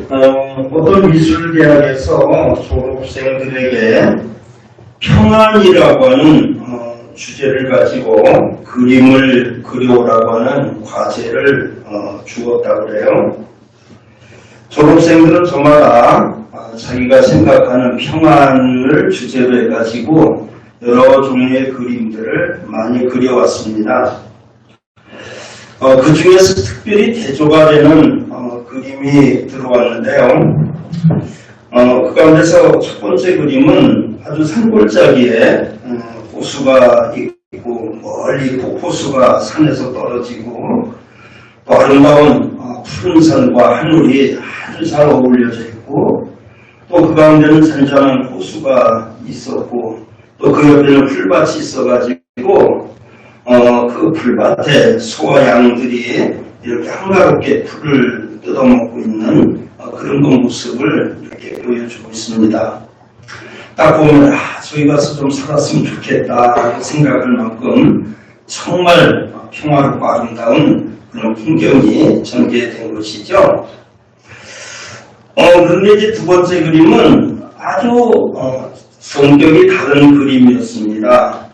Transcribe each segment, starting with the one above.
어떤 미술대학에서 졸업생들에게 평안이라고 하는 주제를 가지고 그림을 그려오라고 하는 과제를 주었다고 그래요. 졸업생들은 저마다 자기가 생각하는 평안을 주제로 해가지고 여러 종류의 그림들을 많이 그려왔습니다. 그 중에서 특별히 대조가 되는 그림이 들어왔는데요. 그 가운데서 첫 번째 그림은 아주 산골짜기에 호수가 있고 멀리 폭포수가 산에서 떨어지고 또 아름다운 푸른 산과 하늘이 아주 잘 어울려져 있고 또 그 가운데는 잔잔한 호수가 있었고 또 그 옆에는 풀밭이 있어가지고 그 풀밭에 소와 양들이 이렇게 한가롭게 풀을 뜯어먹고 있는 그런 모습을 이렇게 보여주고 있습니다. 딱 보면 저기 가서 좀 살았으면 좋겠다 생각할 만큼 정말 평화롭고 아름다운 그런 풍경이 전개된 것이죠. 그런데 이제 두 번째 그림은 아주 성격이 다른 그림이었습니다.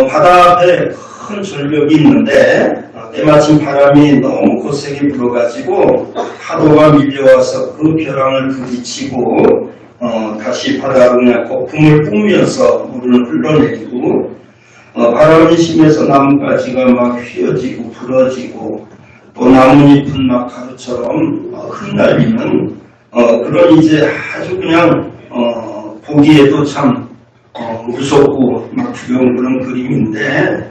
바다 앞에 큰 절벽이 있는데 때마침 바람이 너무 거세게 불어가지고 파도가 밀려와서 그 벼랑을 부딪히고 다시 바다로 그냥 거품을 뿜으면서 물을 흘러내리고 바람이 심해서 나뭇가지가 막 휘어지고 부러지고 또 나뭇잎은 막 가루처럼 흩날리는 그런 이제 아주 그냥 보기에도 참 무섭고 막 두려운 그런 그림인데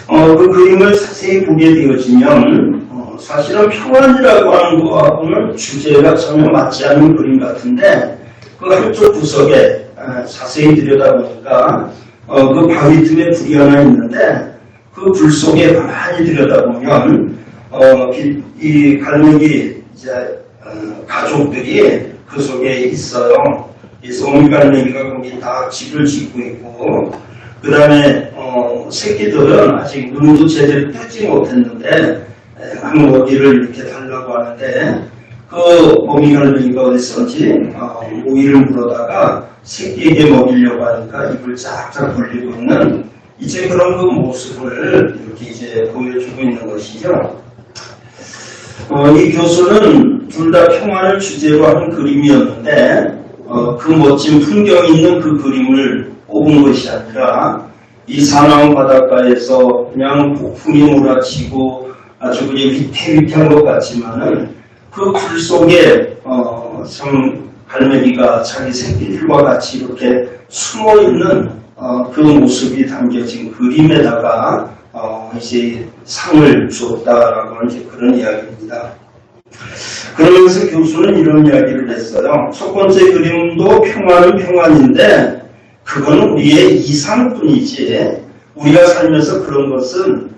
그 그림을 자세히 보게 되어지면 사실은 평안이라고 하는 거하고는 주제가 전혀 맞지 않는 그림 같은데 그 한쪽 구석에 자세히 들여다보니까 그 바위 틈에 불이 하나 있는데 그 불 속에 가만히 들여다보면 이 갈매기 이제 가족들이 그 속에 있어요. 이 소미갈매기가 거기 다 집을 짓고 있고 그 다음에 새끼들은 아직 눈도 제대로 뜨지 못했는데 한 먹이를 이렇게 달라고 하는데 그 어미갈매기가 어디서인지 오이를 물어다가 새끼에게 먹이려고 하니까 입을 쫙쫙 벌리고 있는 이제 그런 그 모습을 이렇게 이제 보여주고 있는 것이죠. 이 교수는 둘 다 평안을 주제로 하는 그림이었는데 그 멋진 풍경 있는 그 그림을 뽑은 것이 아니라 이 사나운 바닷가에서 그냥 폭풍이 몰아치고 아주 그냥 위태위태한 것 같지만은 그 불 속에 참 갈매기가 자기 새끼들과 같이 이렇게 숨어 있는 그 모습이 담겨진 그림에다가 이제 상을 주었다라고 하는 이제 그런 이야기입니다. 그러면서 교수는 이런 이야기를 했어요. 첫 번째 그림도 평안은 평안인데 그거는 우리의 이상뿐이지 우리가 살면서 그런 것은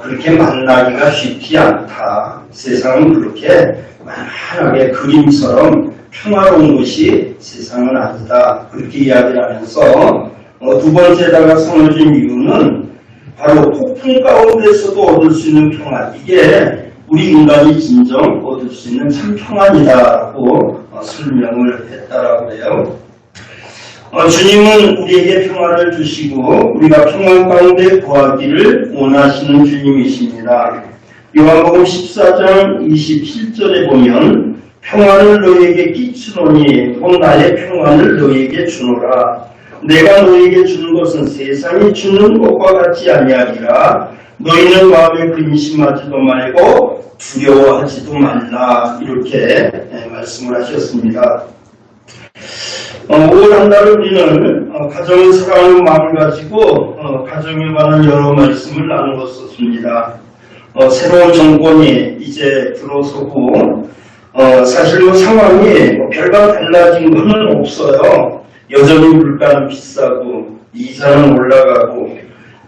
그렇게 만나기가 쉽지 않다. 세상은 그렇게 만만하게 그림처럼 평화로운 것이 세상은 아니다. 그렇게 이야기를 하면서 두 번째다가 상을 준 이유는 바로 폭풍 가운데서도 얻을 수 있는 평안, 이게 우리 인간이 진정 얻을 수 있는 참 평안이다라고 설명을 했다라고 해요. 주님은 우리에게 평안을 주시고 우리가 평안 가운데 거하기를 원하시는 주님이십니다. 요한복음 14장 27절에 보면 평안을 너희에게 끼치노니 곧 나의 평안을 너희에게 주노라. 내가 너희에게 주는 것은 세상이 주는 것과 같지 아니하리라. 너희는 마음에 근심하지도 말고 두려워하지도 말라. 이렇게 말씀을 하셨습니다. 올 한 달을 우리는 가정을 사랑하는 마음을 가지고 가정에 관한 여러 말씀을 나누었습니다. 새로운 정권이 이제 들어서고 사실 상황이 별반 달라진 것은 없어요. 여전히 물가는 비싸고 이자는 올라가고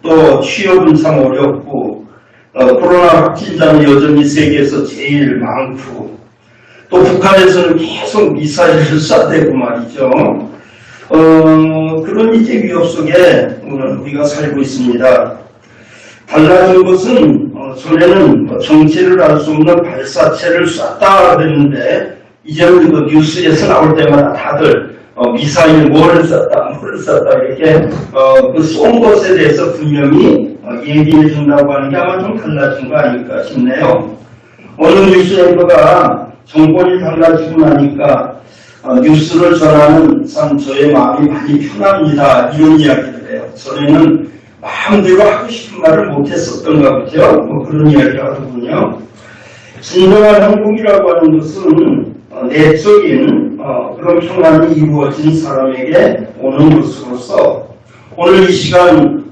또 취업은 참 어렵고 코로나 확진자는 여전히 세계에서 제일 많고 또 북한에서는 계속 미사일을 쏴대고 말이죠. 그런 이제 위협 속에 우리가 살고 있습니다. 달라진 것은 전에는 정체를 알 수 없는 발사체를 쐈다 그랬는데 이제는 뉴스에서 나올 때마다 다들 미사일 뭐를 쐈다 이렇게 그 쏜 것에 대해서 분명히 얘기해 준다고 하는 게 아마 좀 달라진 거 아닐까 싶네요. 어느 뉴스 앵커가 정권이 달라지고 나니까 뉴스를 전하는 참 저의 마음이 많이 편합니다. 이런 이야기를 해요. 전에는 마음대로 하고 싶은 말을 못했었던가 보죠. 뭐 그런 이야기를 하더군요. 진정한 행복이라고 하는 것은 내적인 그런 평안이 이루어진 사람에게 오는 것으로서 오늘 이 시간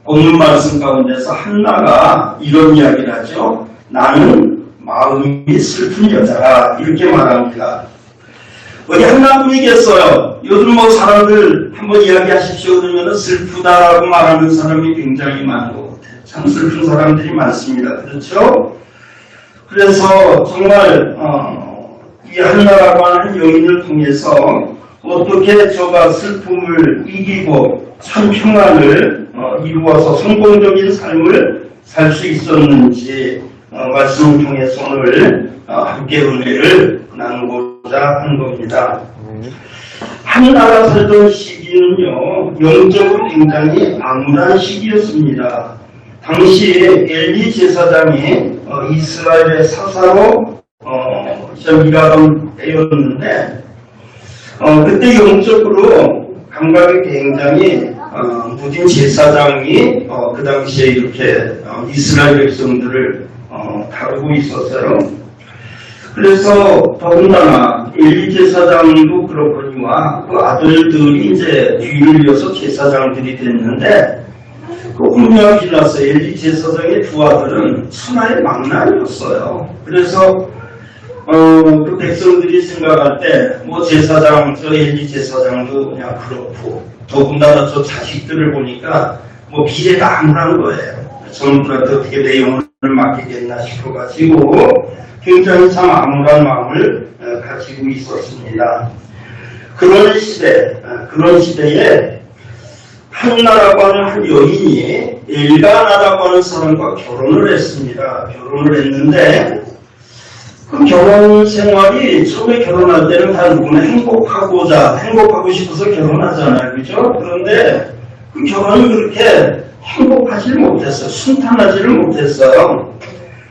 본문 말씀 가운데서 한나가 이런 이야기를 하죠. 나는 마음이 슬픈 여자라 이렇게 말합니다. 어디 한나분이겠어요. 요즘 뭐 사람들 한번 이야기하십시오 그러면 슬프다라고 말하는 사람이 굉장히 많은 것 같아요. 참 슬픈 사람들이 많습니다. 그렇죠? 그래서 정말 이 한나라고 하는 여인을 통해서 어떻게 저가 슬픔을 이기고 참 평안을 이루어서 성공적인 삶을 살 수 있었는지 말씀을 통해서 오늘 함께 은혜를 나누고자 한 겁니다. 한나라 살던 시기는요, 영적으로 굉장히 암울한 시기였습니다. 당시 엘리 제사장이 이스라엘의 사사로 일하던 때였는데 그때 영적으로 감각이 굉장히 무딘 제사장이 그 당시에 이렇게 이스라엘 백성들을 다루고 있었어요. 그래서 더군다나 엘리 제사장도 그렇거니와 그 아들들이 이제 뒤를 이어서 제사장들이 됐는데 그 홈리와 빌라스 엘리 제사장의 두 아들은 천하의 망나니였어요. 그래서 그 백성들이 생각할 때 뭐 제사장 저 엘리 제사장도 그냥 그렇고 더군다나 저 자식들을 보니까 뭐 미래가 암울한 거예요. 저놈들한테 어떻게 내 영혼을 맡기겠나 싶어가지고 굉장히 참 암울한 마음을 가지고 있었습니다. 그런 시대에 한나라고 하는 한 여인이 엘가나라고 하는 사람과 결혼을 했습니다. 결혼을 했는데 그 결혼 생활이 처음에 결혼할 때는 다 누구나 행복하고 싶어서 결혼하잖아요. 그죠? 그런데 그 결혼이 그렇게 행복하지를 못했어요. 순탄하지를 못했어요.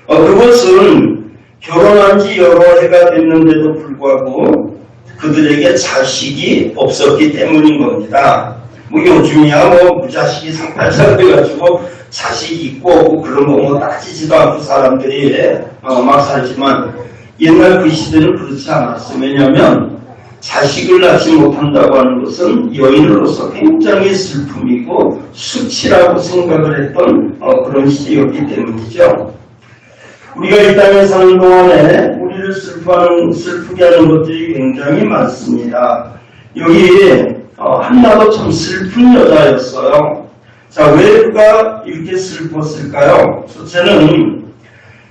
그것은 결혼한 지 여러 해가 됐는데도 불구하고 그들에게 자식이 없었기 때문인 겁니다. 뭐 요즘이야 뭐 무자식이 상팔자 돼가지고 자식이 있고 없고 그런 거 뭐 따지지도 않고 사람들이 막 살지만 옛날 그 시대는 그렇지 않았어요. 왜냐하면 자식을 낳지 못한다고 하는 것은 여인으로서 굉장히 슬픔이고 수치라고 생각을 했던 그런 시대였기 때문이죠. 우리가 이 땅에 사는 동안에 우리를 슬프게 하는 것들이 굉장히 많습니다. 여기 한나도 참 슬픈 여자였어요. 자, 왜 그가 이렇게 슬펐을까요? 첫째는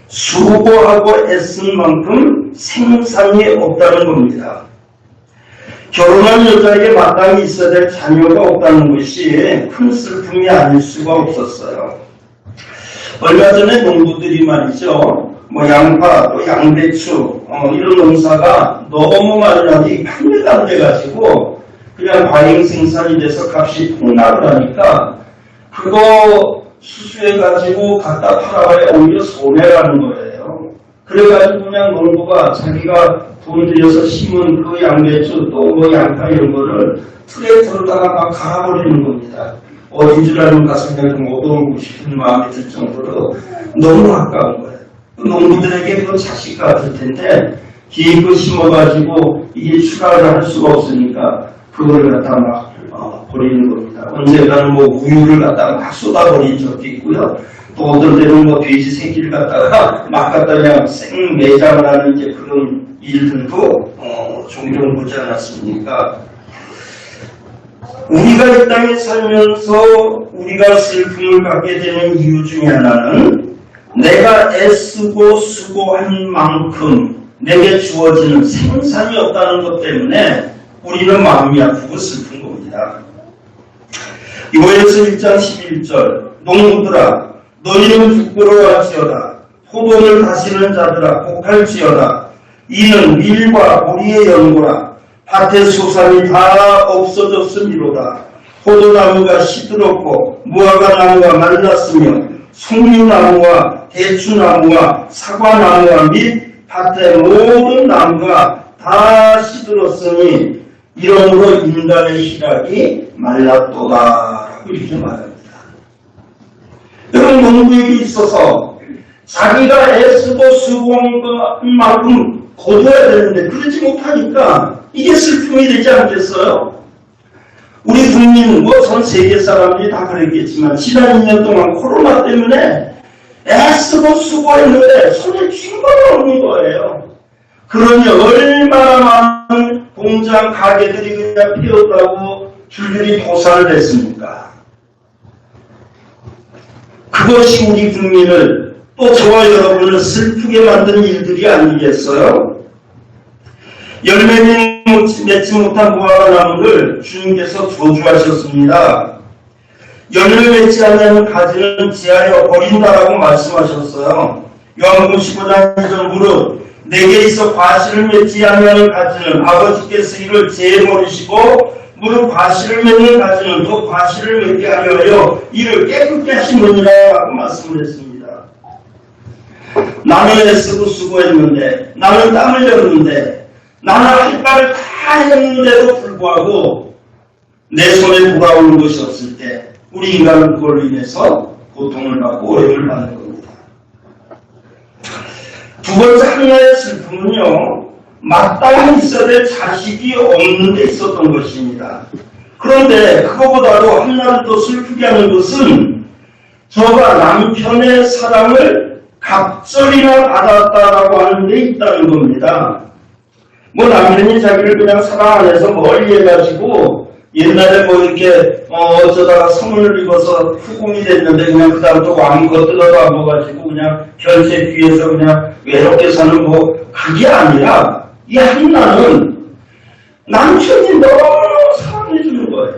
수고하고 애쓴 만큼 생산이 없다는 겁니다. 결혼한 여자에게 마땅히 있어야 될 자녀가 없다는 것이 큰 슬픔이 아닐 수가 없었어요. 얼마 전에 농부들이 말이죠. 뭐 양파, 또 양배추 이런 농사가 너무 많이 나니 판매가 안 돼가지고 그냥 과잉 생산이 돼서 값이 폭락을 하니까 그거 수수해가지고 갖다 팔아야 오히려 손해라는 거예요. 그래가지고 그냥 농부가 자기가 돈 들여서 심은 그 양배추 또 뭐 양파 이런 거를 트랙터로다가 막 갈아버리는 겁니다. 어딘 줄 아는가 생각해서 못 오고 싶은 마음이 들 정도로 너무 아까운 거예요. 농부들에게 그 자식 같을 텐데 기껏 심어가지고 이게 추가를 할 수가 없으니까 그거를 갖다 막 버리는 겁니다. 언젠가는 뭐 우유를 갖다가 막 쏟아버린 적도 있고요. 또 어떨 때는 뭐 돼지 새끼를 갖다가 막 갖다 그냥 생매장을 하는 이제 그런 일들도 종종 보지 않았습니까? 우리가 이 땅에 살면서 우리가 슬픔을 갖게 되는 이유 중에 하나는 내가 애쓰고 수고한 만큼 내게 주어지는 생산이 없다는 것 때문에 우리는 마음이 아프고 슬픈 겁니다. 요엘서 1장 11절 농부들아 너희는 부끄러워할지어다. 포도를 다시는 자들아 곡할지어다. 이는 밀과 보리의 연고라. 밭의 소산이 다 없어졌음이로다. 포도나무가 시들었고 무화과나무가 말랐으며 송류나무와 대추나무와 사과나무와 및 밭의 모든 나무가 다 시들었으니 이러므로 인간의 희락이 말랐도다. 이렇게 말합니다. 여러분, 농부에게 있어서 자기가 애쓰고 수고한 만큼 거둬야 되는데 그러지 못하니까 이게 슬픔이 되지 않겠어요? 우리 국민, 전 세계 사람들이 다 그랬겠지만 지난 2년 동안 코로나 때문에 애쓰고 수고했는데 손에 쥔 건 없는 거예요. 그러니 얼마나 많은 공장 가게들이 그냥 피었다고 줄줄이 도산을 했습니까? 그것이 우리 국민을 또 저와 여러분을 슬프게 만든 일들이 아니겠어요? 열매 맺지 못한 무화과나무를 주님께서 저주하셨습니다. 열매 맺지 않는 가지는 지하여 버린다라고 말씀하셨어요. 요한복음 15장 2절 무릇 내게 있어 과실을 맺지 않는 가지는 아버지께서 이를 제버리시고 무릇 과실을 맺는 가지는 또 과실을 맺게 하려 이를 깨끗게 하시느니라 라고 말씀을 했습니다. 나는 애쓰고 수고했는데, 나는 땀 흘렸는데, 나는 할 바를 다 했는데도 불구하고 내 손에 돌아오는 것이 없을 때 우리 인간은 그걸로 인해서 고통을 받고 어려움을 받는 겁니다. 두 번째 하나의 슬픔은요, 마땅히 있어야 될 자식이 없는 데 있었던 것입니다. 그런데 그거보다도 하나를 더 슬프게 하는 것은 저가 남편의 사랑을 갑절이나 받았다라고 하는 데 있다는 겁니다. 남편이 자기를 그냥 사랑 안 해서 멀리 해가지고 옛날에 이렇게 어쩌다가 성을 입어서 후궁이 됐는데 그냥 그 다음부터 왕거 뜯어도 안 먹어가지고 그냥 결제 뒤에서 그냥 외롭게 사는 그게 아니라 이 한나는 남편이 너무 사랑해주는 거예요.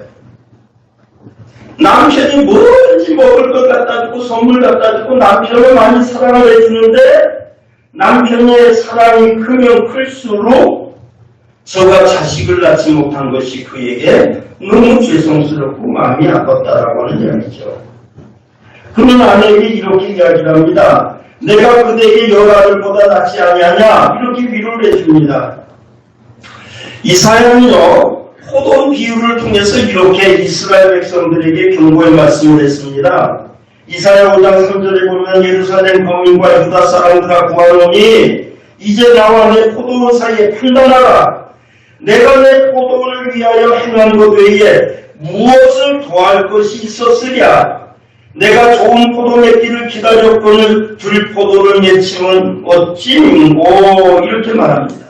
남편이 뭐든지 먹을 것 갖다 주고 선물 갖다 주고 남편을 많이 사랑을 해주는데 남편의 사랑이 크면 클수록 저가 자식을 낳지 못한 것이 그에게 너무 죄송스럽고 마음이 아팠다라고 하는 이야기죠. 그는 아내에게 이렇게 이야기를 합니다. 내가 그대에게 열 아들보다 낫지 아니하냐 이렇게 위로를 해줍니다. 이 사연은요, 포도 비유를 통해서 이렇게 이스라엘 백성들에게 경고의 말씀을 했습니다. 이사야 5장 3절에 보면 예루살렘 거민과 유다 사람들아 구하노니 이제 나와 내 포도원 사이에 판단하라. 내가 내 포도원을 위하여 행한 것 외에 무엇을 더할 것이 있었으랴. 내가 좋은 포도 맺기를 기다렸거늘 들포도를 맺히면 어찌 민고 이렇게 말합니다.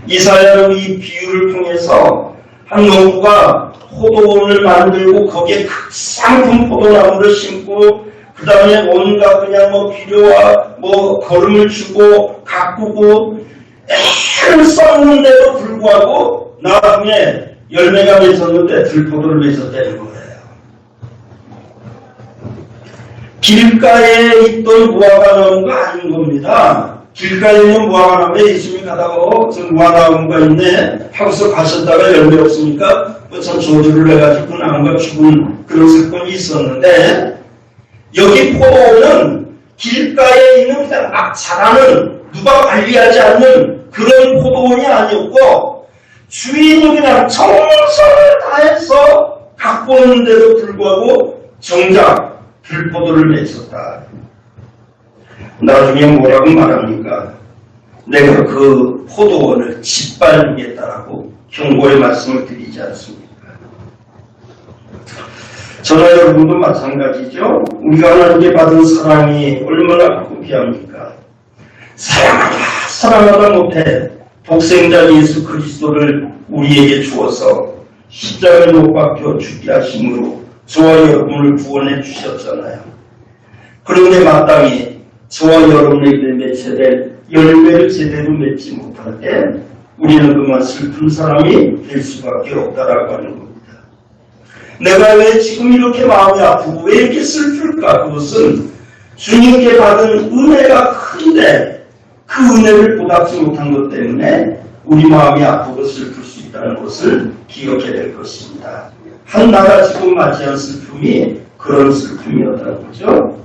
이사야는 이 비유를 통해서 한 농부가 포도원을 만들고 거기에 극상품 포도나무를 심고 그 다음에 온갖 그냥 비료와 거름을 주고 가꾸고 애를 썼는데도 불구하고 나중에 열매가 맺었는데 들포도를 맺었다는 거예요. 길가에 있던 무화과나무가 아닌 겁니다. 길가에 있는 무화과나무에 예수님이 가다가 저 무화과나무가 있네 하고서 가셨다가 열매 없으니까 참 저주를 해가지고 그 나무가 죽은 그런 사건이 있었는데 여기 포도는 길가에 있는 그냥 막 자라는 누가 관리하지 않는 그런 포도원이 아니었고 주인이 그냥 정성을 다해서 갖고 오는데도 불구하고 정작 들포도를 맺었다. 나중에 뭐라고 말합니까? 내가 그 포도원을 짓밟겠다라고 경고의 말씀을 드리지 않습니까? 저나 여러분도 마찬가지죠. 우리가 하나님께 받은 사랑이 얼마나 크고 귀합니까? 사랑하다 못해 독생자 예수 그리스도를 우리에게 주어서 십자가에 못 박혀 죽게 하심으로 저와 여러분을 구원해 주셨잖아요. 그런데 마땅히 저와 여러분에게 맺혀야 될 열매를 제대로 맺지 못할 때 우리는 그만 슬픈 사람이 될 수밖에 없다라고 하는 겁니다. 내가 왜 지금 이렇게 마음이 아프고 왜 이렇게 슬플까? 그것은 주님께 받은 은혜가 큰데 그 은혜를 보답지 못한 것 때문에 우리 마음이 아프고 슬플 수 있다는 것을 기억해야 될 것입니다. 한나가 지금 맞이한 슬픔이 그런 슬픔이었다는 거죠.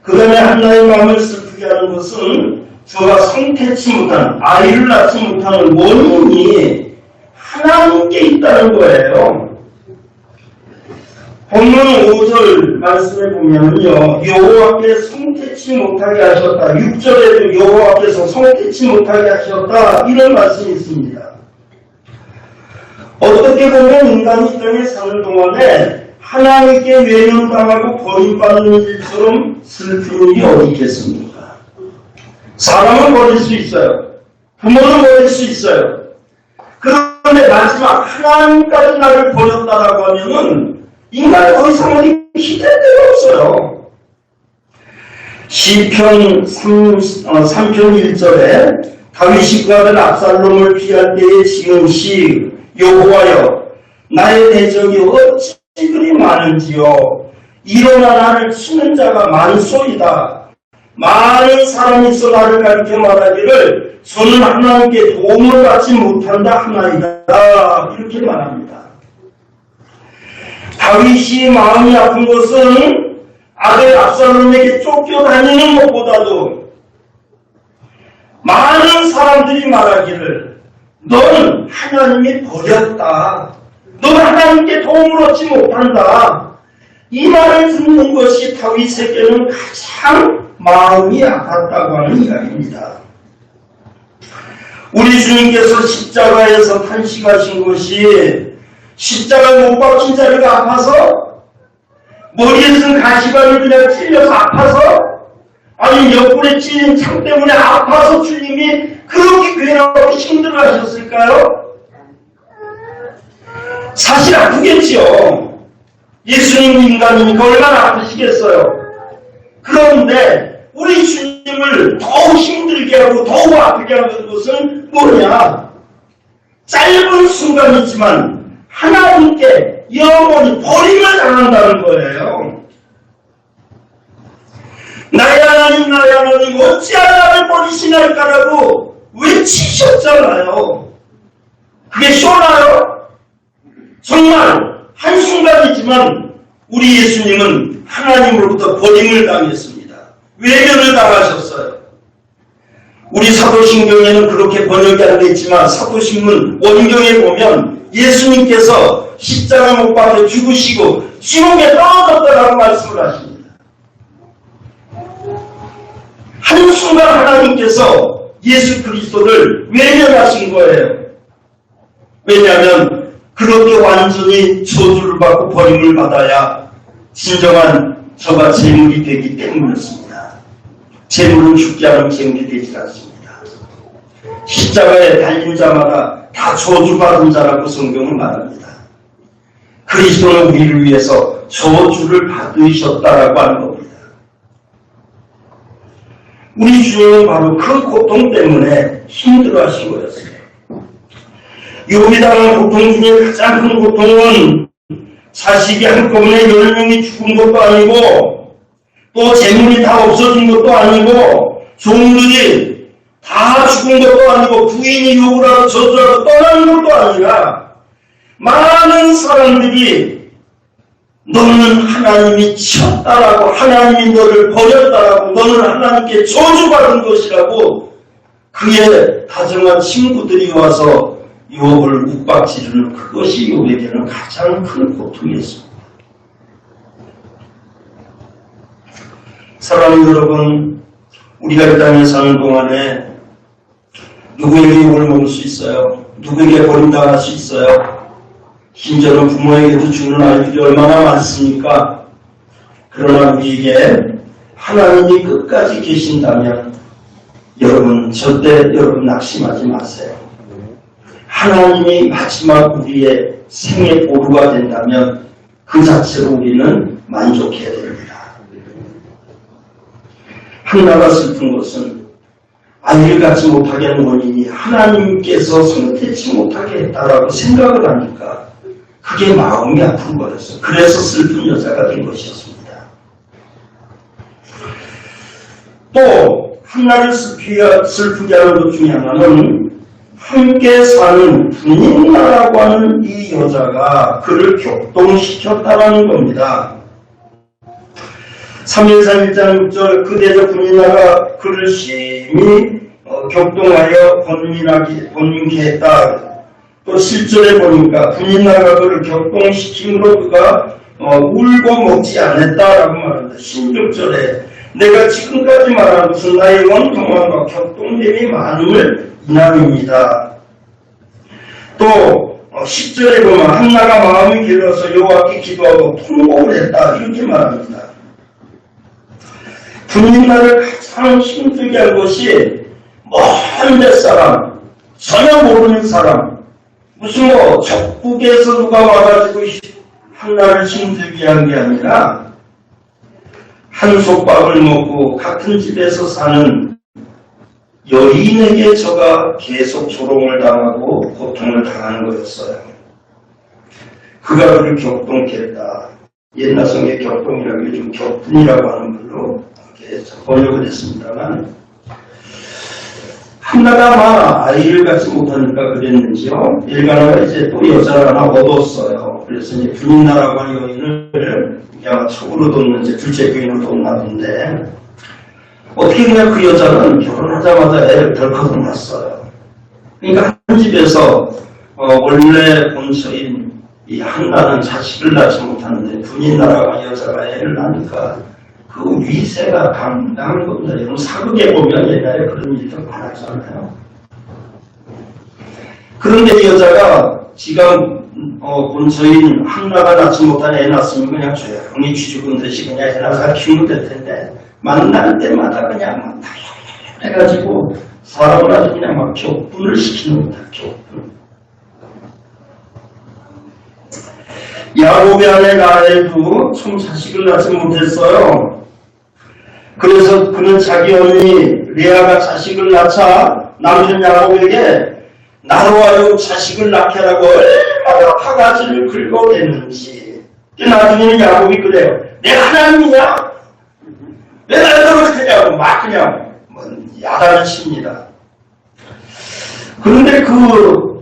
그 다음에 한나의 마음을 슬프게 하는 것은 저가 성태치 못하는, 아이를 낳지 못하는 원인이 하나님께 있다는 거예요. 본문 5절 말씀에 보면요, 여호와께 성태치 못하게 하셨다. 6절에도 여호와께서 성태치 못하게 하셨다. 이런 말씀이 있습니다. 어떻게 보면 인간이 이 땅에 사는 동안에 하나님께 외면당하고 버림받는 일처럼 슬픈 일이 어디 있겠습니까? 사람은 버릴 수 있어요. 부모는 버릴 수 있어요. 그런데 마지막 하나님까지 나를 버렸다라고 하면은 인간은 더 이상 어디 기댈 데가 없어요. 시편 3편 1절에 다윗이 그 아들 압살롬을 피할 때에 지은 시 여호와여 나의 대적이 어찌 그리 많은지요. 일어나 나를 치는 자가 많소이다. 많은 사람이 있어 나를 가리켜 말하기를 저는 하나님께 도움을 받지 못한다 하나이다. 이렇게 말합니다. 다윗이 마음이 아픈 것은 아들 압살롬에게 쫓겨다니는 것보다도 많은 사람들이 말하기를 넌 하나님이 버렸다. 넌 하나님께 도움을 얻지 못한다. 이 말을 듣는 것이 다윗에게는 가장 마음이 아팠다고 하는 이야기입니다. 우리 주님께서 십자가에서 탄식하신 것이 십자가에 못 박힌 자리가 아파서 머리에 쓴 가시관을 그냥 찔려서 아파서 아니 옆구리에 찔린 창 때문에 아파서 주님이 그렇게 괴롭고 힘들어하셨을까요? 사실 아프겠지요. 예수님 인간이니까 얼마나 아프시겠어요. 그런데 우리 주님을 더욱 힘들게 하고 더욱 아프게 하는 것은 뭐냐? 짧은 순간이지만 하나님께 영원히 버림을 당한다는 거예요. 나의 하나님 나의 하나님 어찌하여 나를 버리시나이까라고 외치셨잖아요. 그게 쉬워나요? 정말 한순간이지만 우리 예수님은 하나님으로부터 버림을 당했습니다. 외면을 당하셨어요. 우리 사도신경에는 그렇게 번역이 안 됐지만 사도신문 원경에 보면 예수님께서 십자가 못 박혀 죽으시고 지옥에 떨어졌다라고 말씀을 하십니다. 한순간 하나님께서 예수 그리스도를 외면하신 거예요. 왜냐하면 그렇게 완전히 저주를 받고 버림을 받아야 진정한 저가 제물이 되기 때문이었습니다. 제물은 죽지 않으면 제물이 되지 않습니다. 십자가에 달린 자마다 다 저주받은 자라고 성경은 말합니다. 그리스도는 우리를 위해서 저주를 받으셨다라고 하는 겁니다. 우리 주님은 바로 그 고통 때문에 힘들어하신 거였어요. 욥이 당한 고통 중에 가장 큰 고통은 자식이 한꺼번에 10명이 죽은 것도 아니고 또 재물이 다 없어진 것도 아니고 종들이 다 죽은 것도 아니고 부인이 욕을 하고 저주하고 떠나는 것도 아니라 많은 사람들이 너는 하나님이 치었다라고 하나님이 너를 버렸다라고 너는 하나님께 저주받은 것이라고 그의 다정한 친구들이 와서 욥을 욱박지르는 그것이 욥에게는 가장 큰 고통이었습니다. 사랑하는 여러분, 우리가 이 땅에 사는 동안에 누구에게 욕을 먹을 수 있어요? 누구에게 버림당할 수 있어요? 심지어는 부모에게도 주는 아이들이 얼마나 많습니까? 그러나 우리에게 하나님이 끝까지 계신다면 여러분 절대 여러분 낙심하지 마세요. 하나님이 마지막 우리의 생의 보루가 된다면 그 자체로 우리는 만족해야 됩니다. 한나가 슬픈 것은 아이를 갖지 못하게 하는 원인이 하나님께서 선택치 못하게 했다라고 생각을 하니까 그게 마음이 아픈 거였어요. 그래서 슬픈 여자가 된 것이었습니다. 또 한나를 슬프게 하는 것 중에 하나는 함께 사는 분인나라고 하는 이 여자가 그를 격동시켰다라는 겁니다. 3일상 1장 6절 그대저 분인나가 그를 심히 격동하여 번민케 했다. 또 7절에 보니까 분인나가 그를 격동시킴으로 그가 울고 먹지 않았다라고 말합니다. 16절에 내가 지금까지 말한 것은 나의 원통함과 격동됨이 많음을 인함입니다. 또 10절에 보면 한나가 마음이 길어서 여호와께 기도하고 통곡을 했다 이렇게 말합니다. 분인나를 가장 힘들게 한 것이 먼 뱃사람, 전혀 모르는 사람, 무슨 적국에서 누가 와가지고 한나를 힘들게 한 게 아니라 한솥밥을 먹고 같은 집에서 사는 여인에게 저가 계속 조롱을 당하고 고통을 당하는 거였어요. 그가 그를 격동케 했다. 옛날 성의 격동이라고 요즘 격분이라고 하는 걸로 번역을 했습니다만 한나가 아마 아이를 갖지 못하니까 그랬는지요. 일가나가 이제 또 여자를 하나 얻었어요. 그래서 이제 분인나라고 하는 여인을 아마 척으로 뒀는 이제 둘째 부인으로 뒀나 본데 어떻게 그냥 그 여자는 결혼하자마자 애를 덜컥 낳았어요. 그러니까 한 집에서 원래 본처인 이 한나는 자식을 낳지 못하는데 분인나라고 하는 여자가 애를 낳으니까 그 위세가 강한 겁니다. 여러분 사극에 보면 옛날에 그런 일도 많았잖아요. 그런데 이 여자가 지가 본처인 한나가 낳지 못한 애 낳았으면 그냥 조용히 쥐죽은 듯이 그냥 애 낳아서 키우면 될 텐데 만날 때마다 그냥 막 해가지고 사람을 아주 그냥 막 격분을 시키는 거다. 격분. 야곱의 아내 라헬도 참 자식을 낳지 못했어요. 그래서 그는 자기 언니 레아가 자식을 낳자 남편 야곱에게 나로 하여금 자식을 낳게 하라고 얼마나 바가지를 긁어댔는지. 나중에는 야곱이 그래요. 내가 하나님이냐? 왜 나를 그렇게 막 그냥 야단을 칩니다. 그런데 그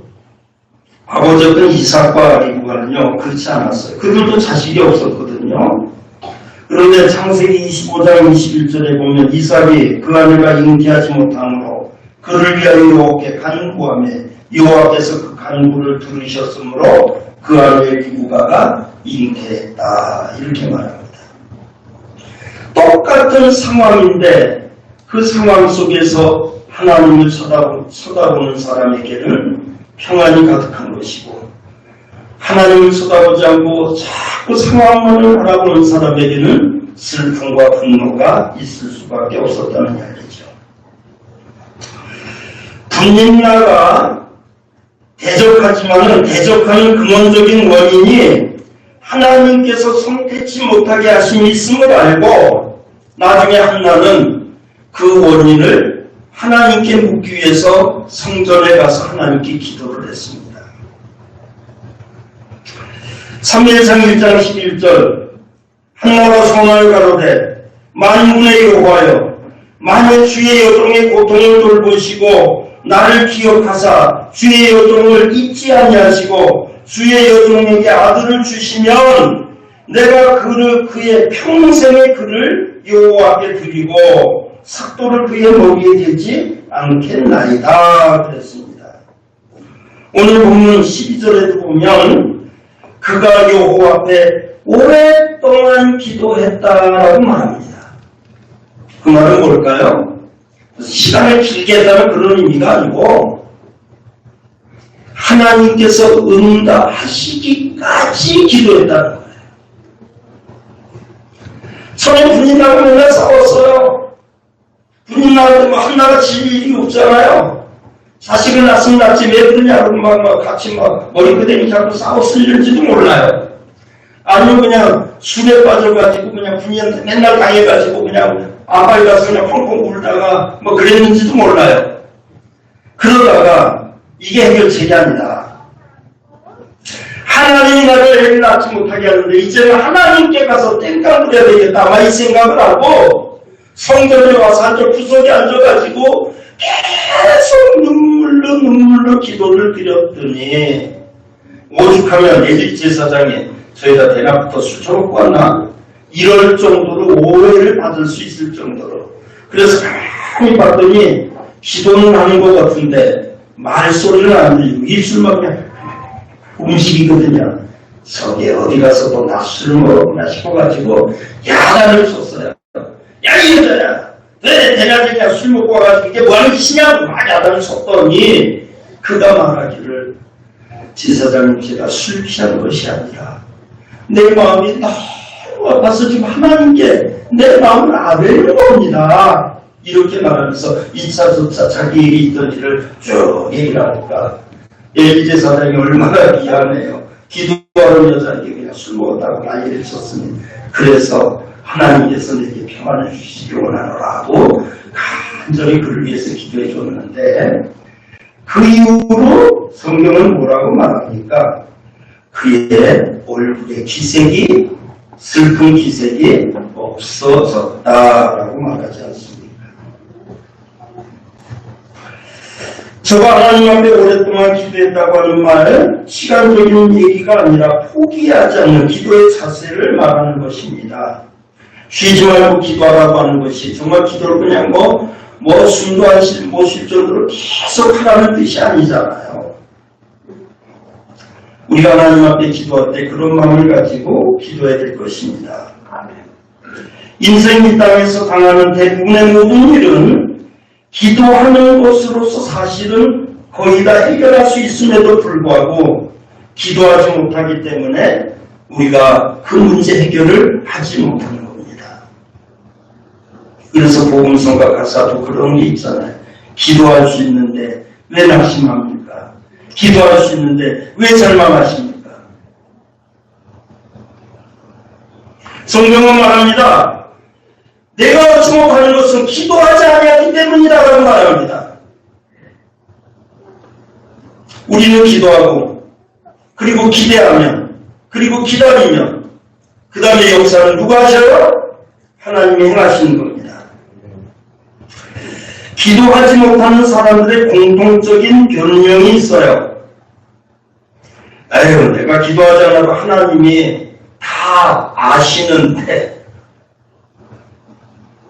아버지였던 이삭과 리브가는요 그렇지 않았어요. 그들도 자식이 없었거든요. 그런데 창세기 25장 21절에 보면 이삭이 그 아내가 잉태하지 못함으로 그를 위하여 여호와께 간구하며 여호와께서 그 간구를 들으셨으므로 그 아내의 리브가가 잉태했다 이렇게 말합니다. 똑같은 상황인데 그 상황 속에서 하나님을 쳐다보는 사람에게는 평안이 가득한 것이고 하나님을 쳐다보지 않고 자꾸 상황만을 바라보는 사람에게는 슬픔과 분노가 있을 수밖에 없었다는 이야기죠. 분인나가 대적하지만은 대적하는 근원적인 원인이 하나님께서 성태치 못하게 하심이 있음을 알고 나중에 한나는 그 원인을 하나님께 묻기 위해서 성전에 가서 하나님께 기도를 했습니다. 3일상 1장 11절 한나가 소원을 가로되 만군의 여호와여 만일 주의 여종의 고통을 돌보시고 나를 기억하사 주의 여종을 잊지 아니하시고 주의 여종에게 아들을 주시면 내가 그의 평생의 그를 여호와께 드리고 삭도를 그의 머리에 대지 않겠나이다 그랬습니다. 오늘 본문 12절에도 보면 그가 여호와 앞에 오랫동안 기도했다라고 말합니다. 그 말은 뭘까요? 시간을 길게 했다는 그런 의미가 아니고 하나님께서 응답하시기까지 기도했다는 거예요. 처음에 분인나가 맨날 싸웠어요. 분인나한테 뭐 한나가 질 일이 없잖아요. 자식을 낳으면 낳지 왜 그러냐고 막 같이 막 머리끄댕이 잡고 싸웠을지도 몰라요. 아니면 그냥 술에 빠져가지고 그냥 분인한테 맨날 당해가지고 그냥 아빠에 가서 그냥 펑펑 울다가 뭐 그랬는지도 몰라요. 그러다가 이게 해결책이 아니다. 하나님이 나를 애를 낳지 못하게 하는데 이제는 하나님께 가서 땡깡 부려야 되겠다 아마 이 생각을 하고 성전에 와서 한쪽 구석에 앉아가지고 계속 눈물로 기도를 드렸더니 오죽하면 엘리 제사장이 저희가 대낮부터 술 처먹고 왔나? 이럴 정도로 오해를 받을 수 있을 정도로. 그래서 가만히 봤더니 기도는 하는 것 같은데 말소리는 안 들리고 입술만 그냥 움직이거든요. 저기 어디 가서 또 나 술 먹었구나 싶어가지고 야단을 쳤어요. 야 이 여자야 왜 대낮에 술 먹고 와가지고 이게 뭐하는 짓이냐고 막 야단을 쳤더니 그가 말하기를 지사장님 제가 술 취한 것이 아니라 내 마음이 너무 아파서 지금 하나님께 내 마음을 아뢰는 겁니다. 이렇게 말하면서 2차, 2차 자기 얘기 있던 일을 쭉 얘기를 하니까 엘리 제사장이 얼마나 미안해요. 기도하는 여자에게 그냥 술 먹었다고 난리를 쳤으니 그래서 하나님께서 내게 평안을 주시기 원하노라고 간절히 그를 위해서 기도해 줬는데 그 이후로 성경은 뭐라고 말합니까? 그의 얼굴의 기색이 슬픈 기색이 없어졌다라고 말하지 않습니까? 저가 하나님 앞에 오랫동안 기도했다고 하는 말 시간적인 얘기가 아니라 포기하지 않는 기도의 자세를 말하는 것입니다. 쉬지 말고 기도하라고 하는 것이 정말 기도를 그냥 숨도 안 쉴 정도로 계속 하라는 뜻이 아니잖아요. 우리가 하나님 앞에 기도할 때 그런 마음을 가지고 기도해야 될 것입니다. 인생 이 땅에서 당하는 대부분의 모든 일은 기도하는 것으로서 사실은 거의 다 해결할 수 있음에도 불구하고 기도하지 못하기 때문에 우리가 그 문제 해결을 하지 못하는 겁니다. 그래서 복음성가 가사도 그런 게 있잖아요. 기도할 수 있는데 왜 낙심합니까? 기도할 수 있는데 왜 절망하십니까? 성경은 말합니다. 내가 주목하는 것은 기도하지 아니하기 때문이라고 말합니다. 우리는 기도하고 그리고 기대하면 그리고 기다리면 그 다음에 역사는 누가 하셔요? 하나님이 행하시는 겁니다. 기도하지 못하는 사람들의 공통적인 변명이 있어요. 아유, 내가 기도하지 않아도 하나님이 다 아시는데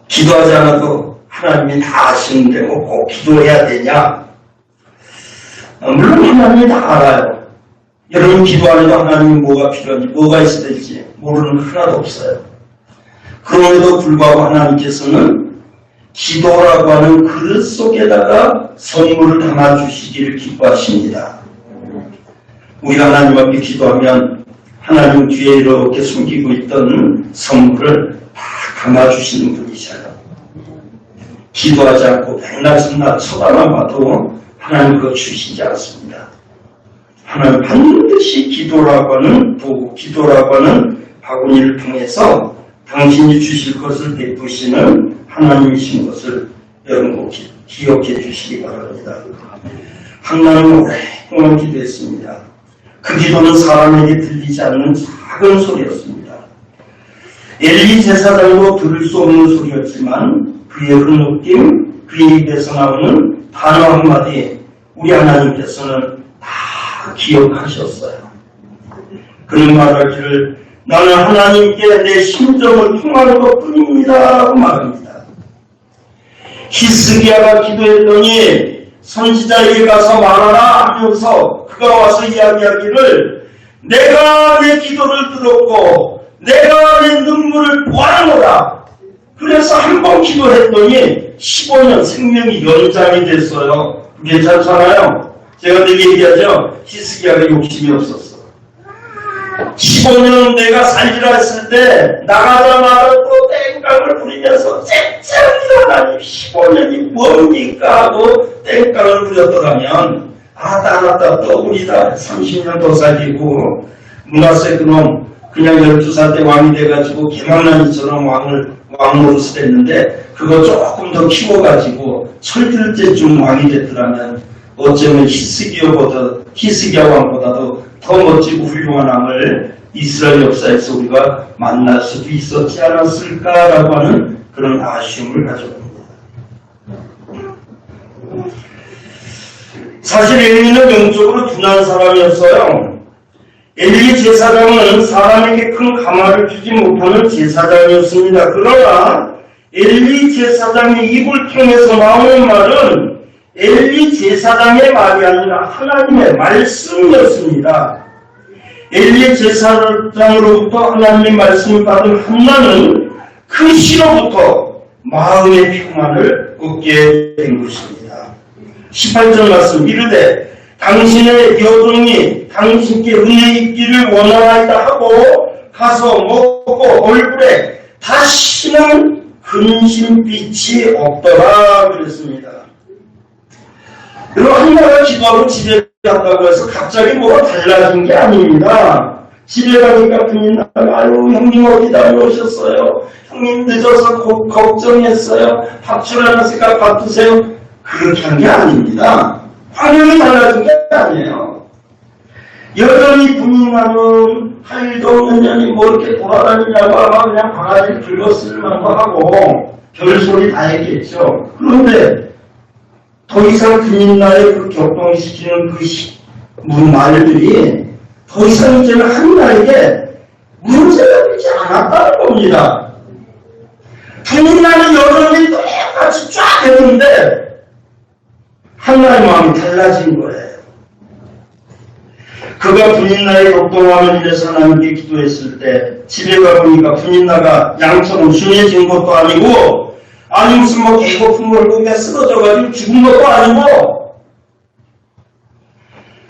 기도하지 않아도 하나님이 다 아시는데 꼭 기도해야 되냐? 물론 하나님이 다 알아요. 여러분 기도하려고 하나님이 뭐가 필요한지 뭐가 있어야 될지 모르는 거 하나도 없어요. 그럼에도 불구하고 하나님께서는 기도라고 하는 그릇 속에다가 선물을 담아주시기를 기뻐하십니다. 우리가 하나님 앞에 기도하면 하나님 뒤에 이렇게 숨기고 있던 선물을 다 담아주시는 분이셔요. 기도하지 않고 백날 손날 쳐다만 봐도 하나님 그거 주시지 않습니다. 하나님 반드시 기도라고 하는 도구, 기도라고 하는 바구니를 통해서 당신이 주실 것을 베푸시는 하나님이신 것을 여러분 꼭 기억해 주시기 바랍니다. 한나는 오랫동안 기도했습니다. 그 기도는 사람에게 들리지 않는 작은 소리였습니다. 엘리 제사장도 들을 수 없는 소리였지만 그의 흐느낌, 그의 입에서 나오는 단어 한마디 우리 하나님께서는 다 기억하셨어요. 그는 말하기를 나는 하나님께 내 심정을 통하는 것뿐입니다 라고 말합니다. 히스기야가 기도했더니 선지자에게 가서 말하라 하면서 그가 와서 이야기하기를 내가 내 기도를 들었고 내가 내 눈물을 보아노라. 그래서 한 번 기도했더니 15년 생명이 연장이 됐어요. 괜찮잖아요. 제가 늘 얘기하죠. 히스기야가 욕심이 없었어. 15년 내가 살기라 했을 때 나가자마자 또 땡깡을 부리면서 쨍쨍합니다. 하나님 15년이 뭡니까 하고 땡깡을 부렸더라면 아따 또 우리다 30년 더 살리고 문하세 그놈 그냥 12살 때 왕이 돼가지고 개망난이처럼 왕 노릇을 했는데 그거 조금 더 키워가지고 철들 때쯤 왕이 됐더라면 어쩌면 히스기야 왕보다도 더 멋지고 훌륭한 왕을 이스라엘 역사에서 우리가 만날 수도 있었지 않았을까라고 하는 그런 아쉬움을 가져봅니다. 사실 엘리는 영적으로 둔한 사람이었어요. 엘리 제사장은 사람에게 큰 감화를 주지 못하는 제사장이었습니다. 그러나 엘리 제사장의 입을 통해서 나오는 말은 엘리 제사장의 말이 아니라 하나님의 말씀이었습니다. 엘리 제사장으로부터 하나님의 말씀을 받은 한나는 그 시로부터 마음의 평안을 얻게 된 것입니다. 18절 말씀 이르되 당신의 여종이 당신께 은혜 있기를 원하나이다 하고 가서 먹고 얼굴에 다시는 근심빛이 없더라 그랬습니다. 여러분 한나가 기도하고 집에 갔다고 해서 갑자기 뭐가 달라진 게 아닙니다. 집에 가니까 부인나가 아유 형님 어디 다녀오셨어요? 형님 늦어서 걱정했어요. 밥줄 하나씩 밥 드세요. 그렇게 한 게 아닙니다. 환경이 달라진 게 아니에요. 여전히 부인나는 할 일도 없는 년이 뭐 이렇게 돌아다니냐고 아마 그냥 바가지를 긁었을 만도 하고 별소리 다 했겠죠. 그런데 더 이상 부인나의 그 격동시키는 그 말들이 더 이상 이제는 한나에게 문제가 되지 않았다는 겁니다. 부인나는 여전히 똑같이 쫙 했는데 한나의 마음이 달라진 거예요. 그가 분인나의 격동함을 인해서 하나님께 기도했을 때 집에 가보니까 분인나가 양처럼 순해진 것도 아니고 아니 무슨 뭐 개고픈 물고기가 쓰러져가지고 죽은 것도 아니고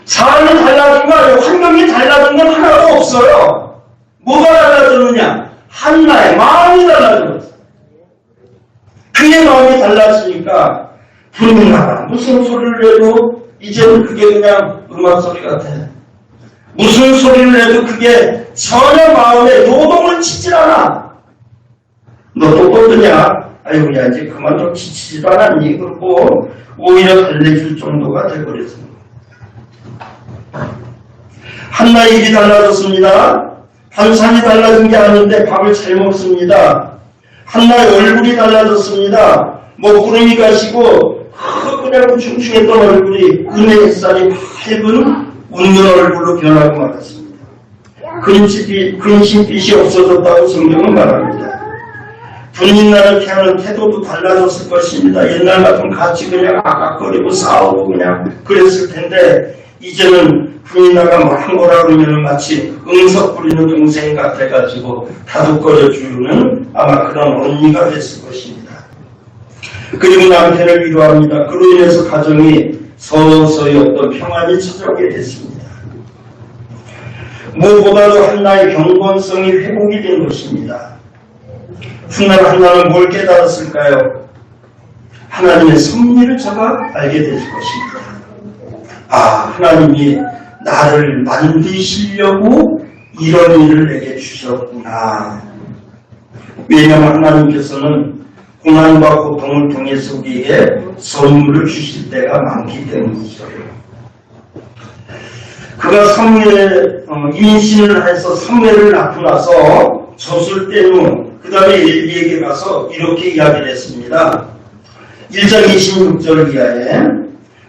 사람이 달라진 거 아니에요. 환경이 달라진 건 하나도 없어요. 뭐가 달라졌느냐? 한나의 마음이 달라졌어요. 그의 마음이 달라지니까 분인나가 무슨 소리를 해도 이제는 그게 그냥 음악 소리 같아. 무슨 소리를 해도 그게 전혀 마음에 노동을 치질 않아. 너 또 뻗으냐? 아이고 야 이제 그만 좀 지치지도 않았니? 그러고 오히려 달래줄 정도가 돼버렸습니다. 한나의 일이 달라졌습니다. 반찬이 달라진 게 아닌데 밥을 잘 먹습니다. 한나의 얼굴이 달라졌습니다. 먹구름이 가시고 그냥 충충했던 얼굴이 은혜 햇살이 밝은 웃는 얼굴로 변하고 말았습니다. 근심빛이 없어졌다고 성경은 말합니다. 분인나를 태하는 태도도 달라졌을 것입니다. 옛날 같으면 같이 그냥 아깝거리고 싸우고 그냥 그랬을 텐데 이제는 분인나가 뭐 한 거라 그러면 마치 응석 부리는 동생 같아가지고 다독거려주는 아마 그런 언니가 됐을 것입니다. 그리고 남편을 위로합니다. 그로 인해서 가정이 서서히 어떤 평안이 찾아오게 됐습니다. 무엇보다도 한나의 경건성이 회복이 된 것입니다. 훗날 한나는 뭘 깨달았을까요? 하나님의 섭리를 저가 알게 될 것입니다. 아, 하나님이 나를 만드시려고 이런 일을 내게 주셨구나. 왜냐하면 하나님께서는 고난과 고통을 통해서 우리에게 선물을 주실 때가 많기 때문이죠. 그가 임신을 해서 사무엘을 낳고 나서 젖을 뗀 후 그 다음에 엘리에게 가서 이렇게 이야기를 했습니다. 1장 26절 이하에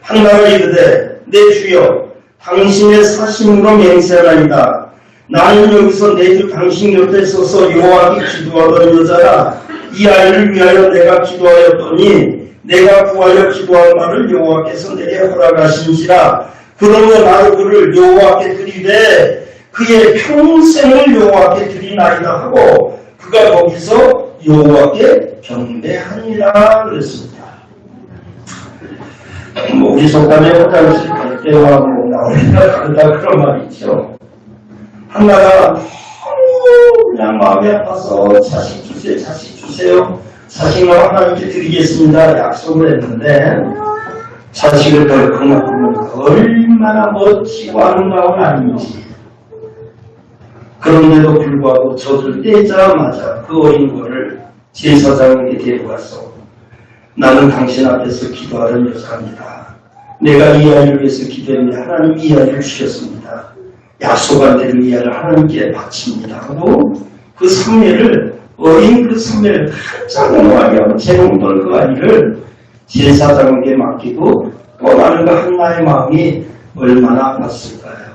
한나가 이르되 내 주여 당신의 사심으로 맹세하나이다. 나는 여기서 내 주 당신 곁에 서서 여호와께 기도하던 여자라. 이 아이를 위하여 내가 기도하였더니 내가 구하여 기도한 말을 여호와께서 내게 허락하신지라. 그러므로 나도 그를 여호와께 드리되 그의 평생을 여호와께 드리나이다 하고 그가 거기서 여호와께 경배하니라 그랬습니다. 뭐 우리 속담에 화장실 갈 때와 뭐 나오니까 다르다 그런 말이 있죠. 한나가 너무 그냥 마음이 아파서 자식 주세요. 자식을 하나님께 드리겠습니다. 약속을 했는데 자식을 덜컥 낳으면 얼마나 멋지고 아름다운 아닌지. 그런데도 불구하고 젖을 떼자마자 그 어린 거를 제사장에게 데려가서 나는 당신 앞에서 기도하는 여자입니다. 내가 이 아이를 위해서 기도했는데 하나님 이 아이를 주셨습니다. 약속한 대로 이해를 하나님께 바칩니다. 하고 그 성회를 어린 그 성회를 짝짝하게 하고 재롱돌 그 아이를 제사장에게 맡기고 떠나는 그 한나의 마음이 얼마나 아팠을까요?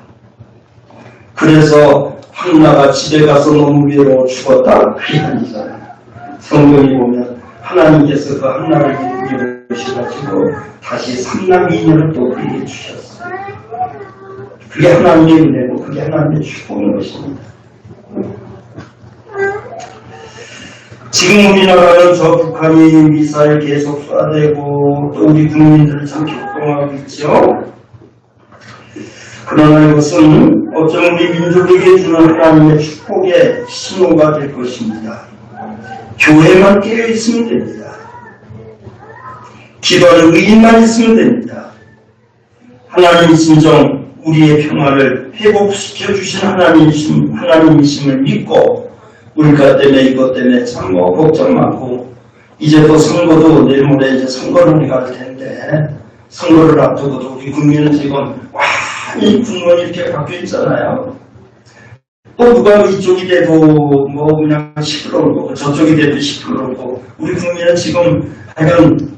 그래서 한나가 집에 가서 너무 외로워 죽었다? 그게 아니잖아요. 성경에 보면 하나님께서 그 한나를 이루셔가지고 다시 3남 2년을 또 그에게 주셨어요. 그게 하나님의 은혜고 그게 하나님의 축복인 것입니다. 지금 우리나라는 저 북한이 미사일 계속 쏴대고 또 우리 국민들을 참 격동하고 있죠. 그러나 이것은 어쩌면 우리 민족에게 주는 하나님의 축복의 신호가 될 것입니다. 교회만 깨어있으면 됩니다. 기도하는 의인만 있으면 됩니다. 하나님 진정 우리의 평화를 회복시켜 주신 하나님이심을 믿고 물가 때문에 이것 때문에 참 걱정 많고 이제 또 선거도 내일 모레 이제 선거를 갈 텐데 선거를 앞두고도 우리 국민은 지금 완전히 국론이 이렇게 바뀌어 있잖아요. 또 누가 이쪽이 돼도 뭐 그냥 시끄러우고 저쪽이 돼도 시끄러우고 우리 국민은 지금 하여간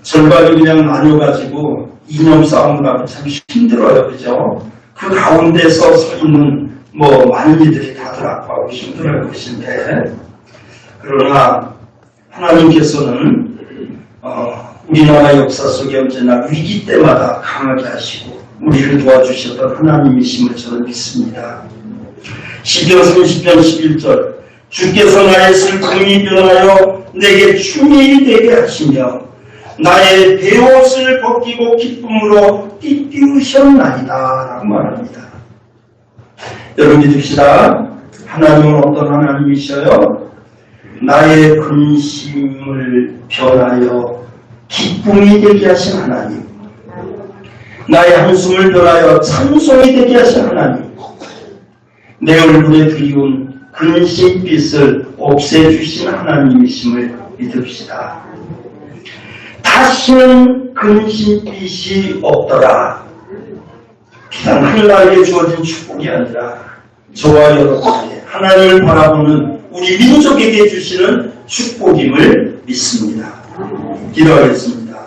절반이 그냥 나뉘어가지고 이념 싸움을 하면 참 힘들어요. 그죠? 그 가운데서 서 있는 많은 이들이 다들 아파하고 힘들어할 것인데 그러나 하나님께서는 우리나라 역사 속에 언제나 위기 때마다 강하게 하시고 우리를 도와주셨던 하나님이심을 저는 믿습니다. 시편 30편 11절 주께서 나의 슬픔이 변하여 내게 춤이 되게 하시며 나의 베옷을 벗기고 기쁨으로 띠띠우셨나이다 라고 말합니다. 여러분 믿읍시다. 하나님은 어떤 하나님이셔요? 나의 근심을 변하여 기쁨이 되게 하신 하나님, 나의 한숨을 변하여 찬송이 되게 하신 하나님, 내 얼굴에 그리운 근심빛을 없애주신 하나님이심을 믿읍시다. 다시는 근심빛이 없더라. 비단 하나님에게 주어진 축복이 아니라 저와 여러분에게 하나님을 바라보는 우리 민족에게 주시는 축복임을 믿습니다. 기도하겠습니다.